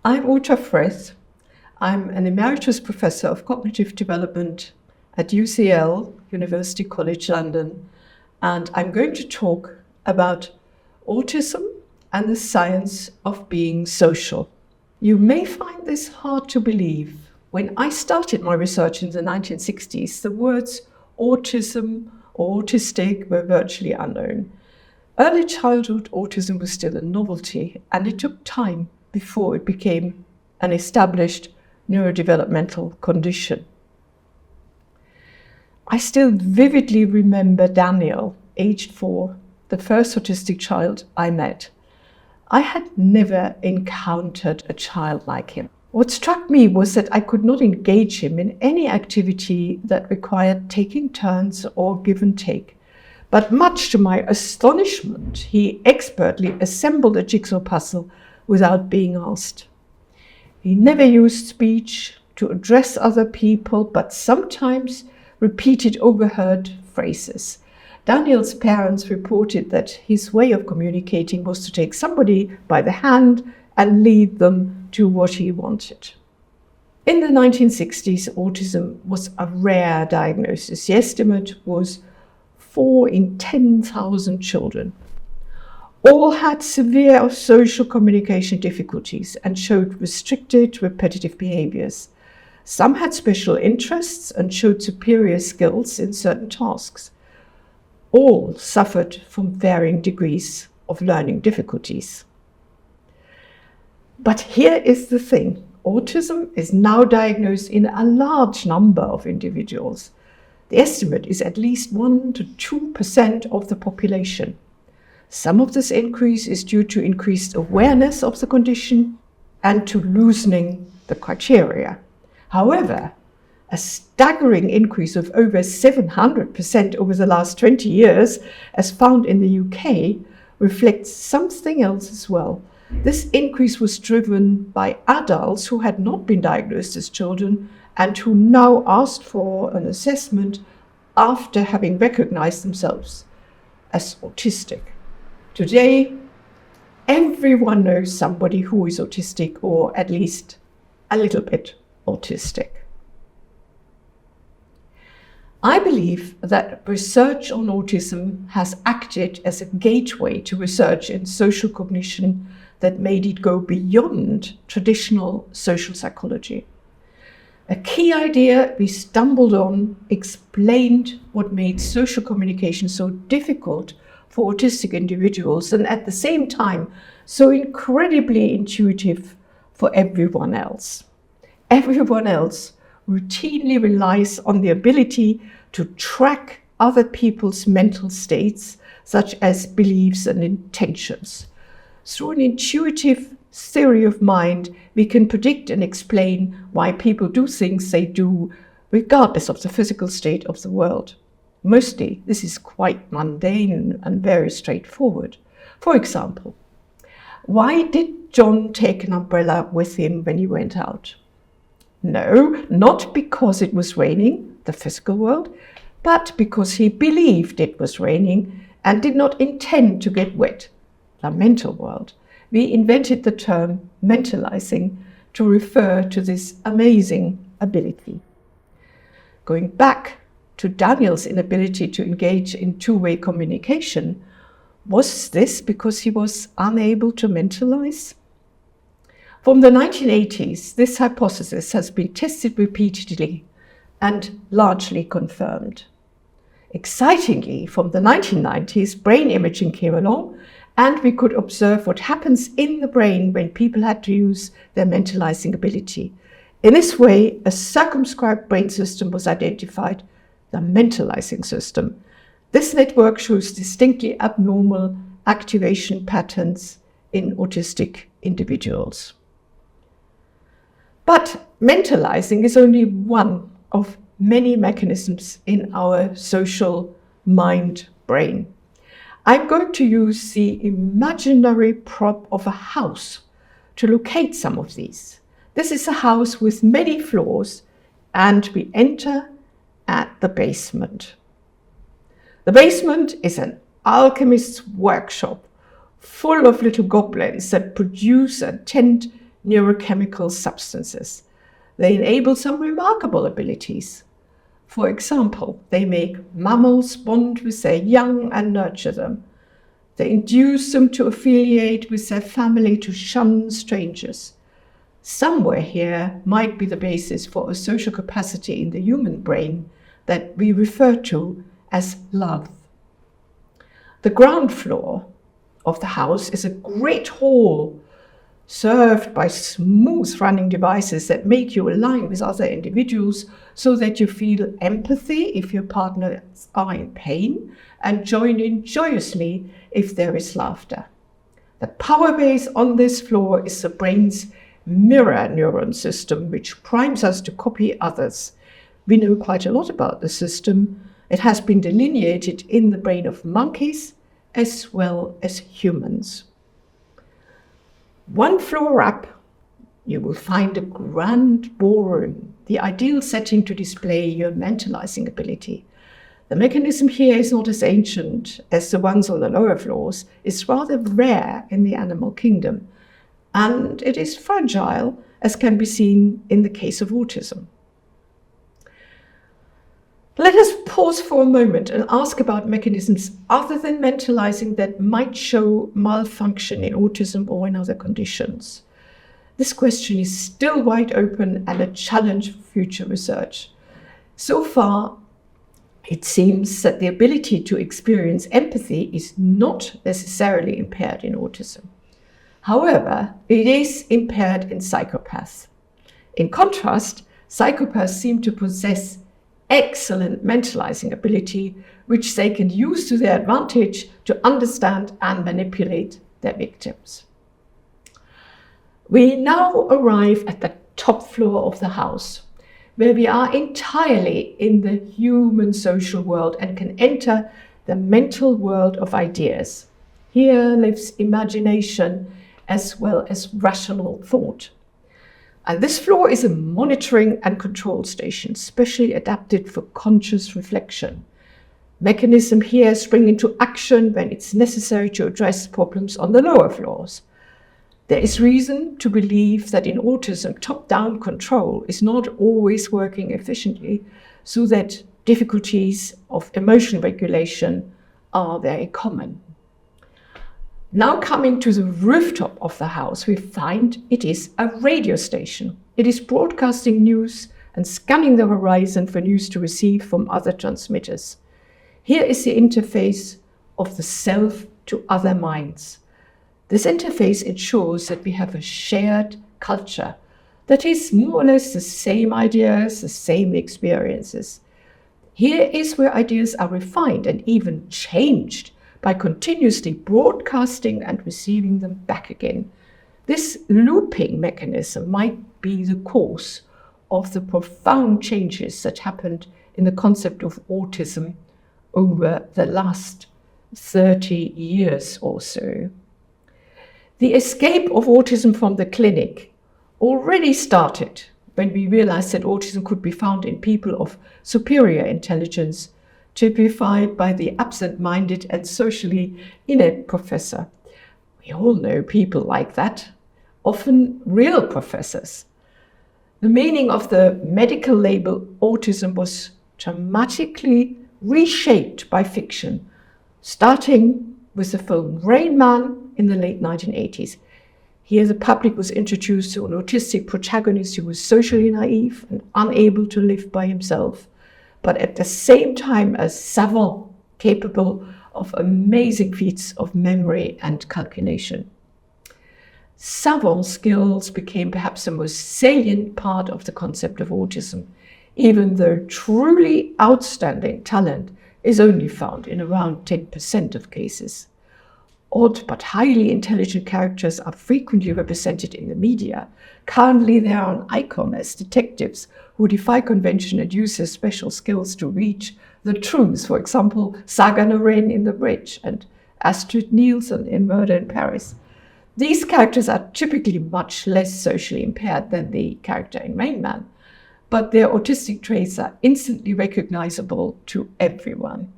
I'm Uta Frith. I'm an Emeritus Professor of Cognitive Development at UCL, University College London, and I'm going to talk about autism and the science of being social. You may find this hard to believe. When I started my research in the 1960s, the words autism or autistic were virtually unknown. Early childhood autism was still a novelty, and it took time before it became an established neurodevelopmental condition. I still vividly remember Daniel, aged 4, the first autistic child I met. I had never encountered a child like him. What struck me was that I could not engage him in any activity that required taking turns or give and take. But much to my astonishment, he expertly assembled a jigsaw puzzle without being asked. He never used speech to address other people, but sometimes repeated overheard phrases. Daniel's parents reported that his way of communicating was to take somebody by the hand and lead them to what he wanted. In the 1960s, autism was a rare diagnosis. The estimate was 4 in 10,000 children. All had severe social communication difficulties and showed restricted, repetitive behaviors. Some had special interests and showed superior skills in certain tasks. All suffered from varying degrees of learning difficulties. But here is the thing. Autism is now diagnosed in a large number of individuals. The estimate is at least 1 to 2% of the population. Some of this increase is due to increased awareness of the condition and to loosening the criteria. However, a staggering increase of over 700% over the last 20 years, as found in the UK, reflects something else as well. This increase was driven by adults who had not been diagnosed as children and who now asked for an assessment after having recognized themselves as autistic. Today, everyone knows somebody who is autistic, or at least a little bit autistic. I believe that research on autism has acted as a gateway to research in social cognition that made it go beyond traditional social psychology. A key idea we stumbled on explained what made social communication so difficult for autistic individuals and at the same time so incredibly intuitive for everyone else. Everyone else routinely relies on the ability to track other people's mental states, such as beliefs and intentions. Through an intuitive theory of mind, we can predict and explain why people do things they do, regardless of the physical state of the world. Mostly, this is quite mundane and very straightforward. For example, why did John take an umbrella with him when he went out? No, not because it was raining, the physical world, but because he believed it was raining and did not intend to get wet, the mental world. We invented the term mentalising to refer to this amazing ability. Going back to Daniel's inability to engage in two-way communication, was this because he was unable to mentalize? From the 1980s, this hypothesis has been tested repeatedly and largely confirmed. Excitingly, from the 1990s, brain imaging came along, and we could observe what happens in the brain when people had to use their mentalizing ability. In this way, a circumscribed brain system was identified, the mentalizing system. This network shows distinctly abnormal activation patterns in autistic individuals. But mentalizing is only one of many mechanisms in our social mind-brain. I'm going to use the imaginary prop of a house to locate some of these. This is a house with many floors, and we enter at the basement. The basement is an alchemist's workshop full of little goblins that produce and tend neurochemical substances. They enable some remarkable abilities. For example, they make mammals bond with their young and nurture them. They induce them to affiliate with their family, to shun strangers. Somewhere here might be the basis for a social capacity in the human brain that we refer to as love. The ground floor of the house is a great hall served by smooth running devices that make you align with other individuals so that you feel empathy if your partners are in pain and join in joyously if there is laughter. The power base on this floor is the brain's mirror neuron system, which primes us to copy others. We know quite a lot about the system. It has been delineated in the brain of monkeys as well as humans. One floor up, you will find a grand ballroom, the ideal setting to display your mentalizing ability. The mechanism here is not as ancient as the ones on the lower floors. It's rather rare in the animal kingdom, and it is fragile, as can be seen in the case of autism. Let us pause for a moment and ask about mechanisms other than mentalizing that might show malfunction in autism or in other conditions. This question is still wide open and a challenge for future research. So far, it seems that the ability to experience empathy is not necessarily impaired in autism. However, it is impaired in psychopaths. In contrast, psychopaths seem to possess excellent mentalizing ability, which they can use to their advantage to understand and manipulate their victims. We now arrive at the top floor of the house, where we are entirely in the human social world and can enter the mental world of ideas. Here lives imagination as well as rational thought. And this floor is a monitoring and control station, specially adapted for conscious reflection. Mechanisms here spring into action when it's necessary to address problems on the lower floors. There is reason to believe that in autism, top-down control is not always working efficiently, so that difficulties of emotion regulation are very common. Now coming to the rooftop of the house, we find it is a radio station. It is broadcasting news and scanning the horizon for news to receive from other transmitters. Here is the interface of the self to other minds. This interface ensures that we have a shared culture that is more or less the same ideas, the same experiences. Here is where ideas are refined and even changed by continuously broadcasting and receiving them back again. This looping mechanism might be the cause of the profound changes that happened in the concept of autism over the last 30 years or so. The escape of autism from the clinic already started when we realized that autism could be found in people of superior intelligence, typified by the absent-minded and socially inept professor. We all know people like that, often real professors. The meaning of the medical label autism was dramatically reshaped by fiction, starting with the film Rain Man in the late 1980s. Here the public was introduced to an autistic protagonist who was socially naive and unable to live by himself, but at the same time a savant capable of amazing feats of memory and calculation. Savant skills became perhaps the most salient part of the concept of autism, even though truly outstanding talent is only found in around 10% of cases. Odd but highly intelligent characters are frequently represented in the media. Currently, they are an icon as detectives who defy convention and use their special skills to reach the truth. For example, Saga Noreen in The Bridge and Astrid Nielsen in Murder in Paris. These characters are typically much less socially impaired than the character in Rain Man, but their autistic traits are instantly recognizable to everyone.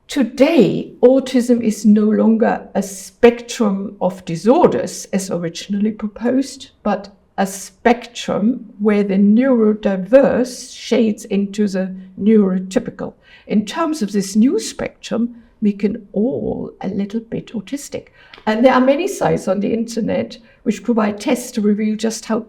Today, autism is no longer a spectrum of disorders as originally proposed, but a spectrum where the neurodiverse shades into the neurotypical. In terms of this new spectrum, we can all a little bit autistic. And there are many sites on the internet which provide tests to reveal just how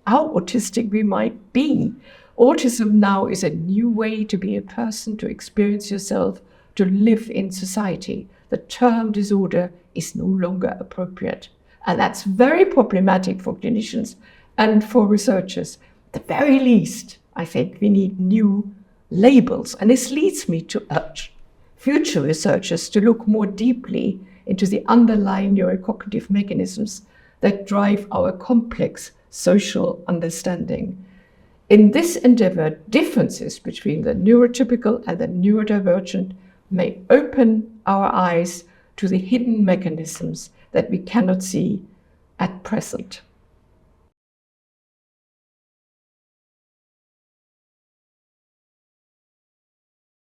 autistic we might be. Autism now is a new way to be a person, to experience yourself, to live in society. The term disorder is no longer appropriate. And that's very problematic for clinicians and for researchers. At the very least, I think we need new labels. And this leads me to urge future researchers to look more deeply into the underlying neurocognitive mechanisms that drive our complex social understanding. In this endeavor, differences between the neurotypical and the neurodivergent may open our eyes to the hidden mechanisms that we cannot see at present.